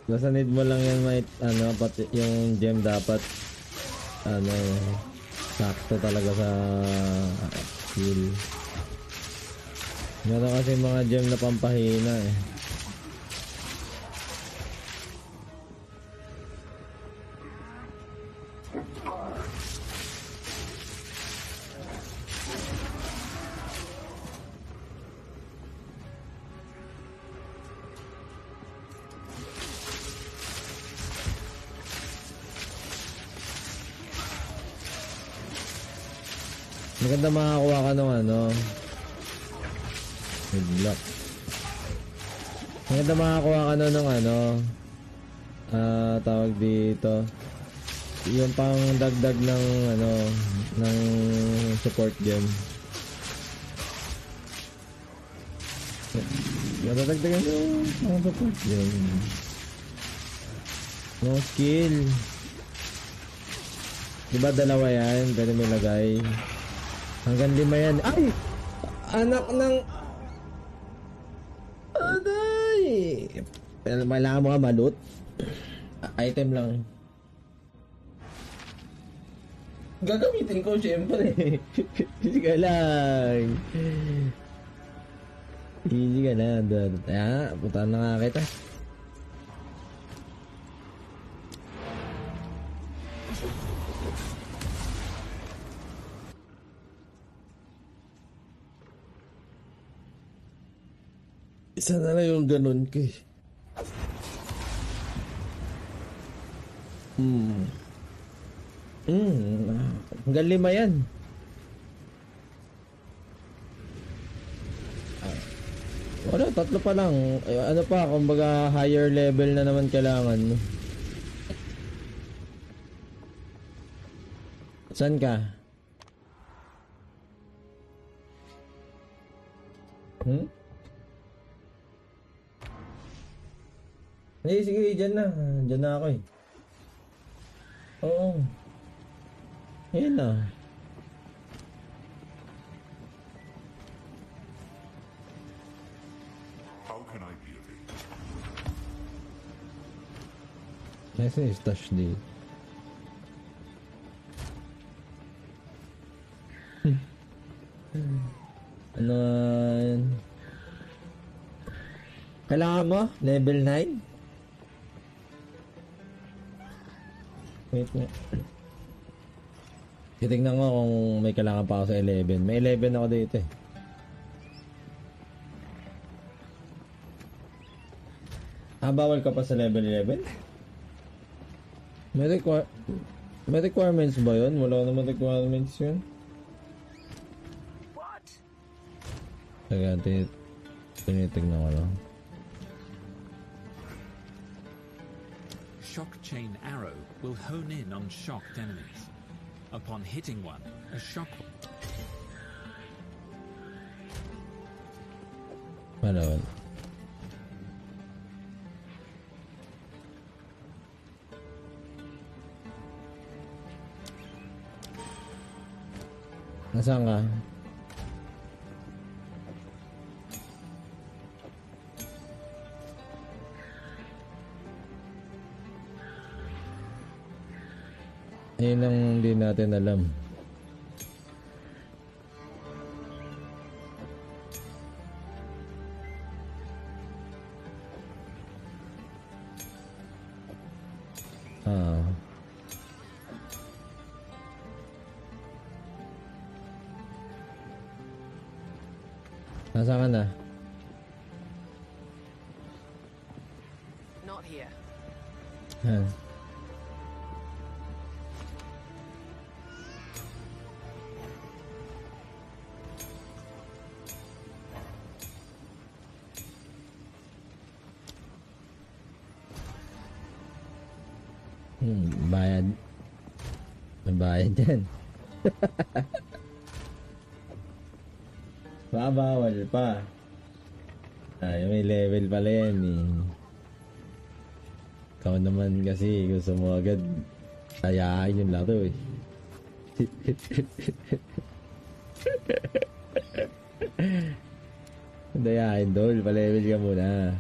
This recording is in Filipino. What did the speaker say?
Nasa need mo lang yan, may ano, pati yung gem dapat ano, sakto talaga sa heal. Meron kasi mga gem na pampahina eh. Maganda makakuha ka ng ano, headlock. Maganda makakuha ka ng ano, tawag dito, yung pang dagdag ng ano, ng support gem. Madadagdagan yung pang support gem. No skill. Diba dalawa yan? Pwede mo ilagay. Hanggang 5 yan. Ay! Anak ng... Aday! Kailangan mo nga malut. Item lang. Gagamitin ko syempre. Easy ka lang. Easy ka lang. Puntahan na nga kita. Isa na lang yung ganun ko eh. Hanggang 5 yan. Wala, 3 pa lang. Ano pa, kumbaga higher level na naman kailangan mo. Saan ka? Sige, dyan na. Dyan na ako eh. Oo. Ayan na. How can I be of it? Nasa yung stash deal. Ano yan? Kailangan mo? Level 9? Wait nga. Titignan ko kung may kailangan pa ako sa 11. May 11 ako dito eh. Bawal ka pa sa level 11? May requirements ba yun? Wala naman requirements yun. What? Kaya tinitignan ko lang. Shock chain arrow will hone in on shocked enemies. Upon hitting one, a shock... Wala. Nasaan ka? Yun ang hindi natin alam. Nasaan ka na? Not here. Bayad. May bayad yan. Bawal pa. Ay, may level pala yan eh. Ikaw naman kasi gusto mo agad tayain yung laro eh. Dayain, Dol. Pa-level ka muna.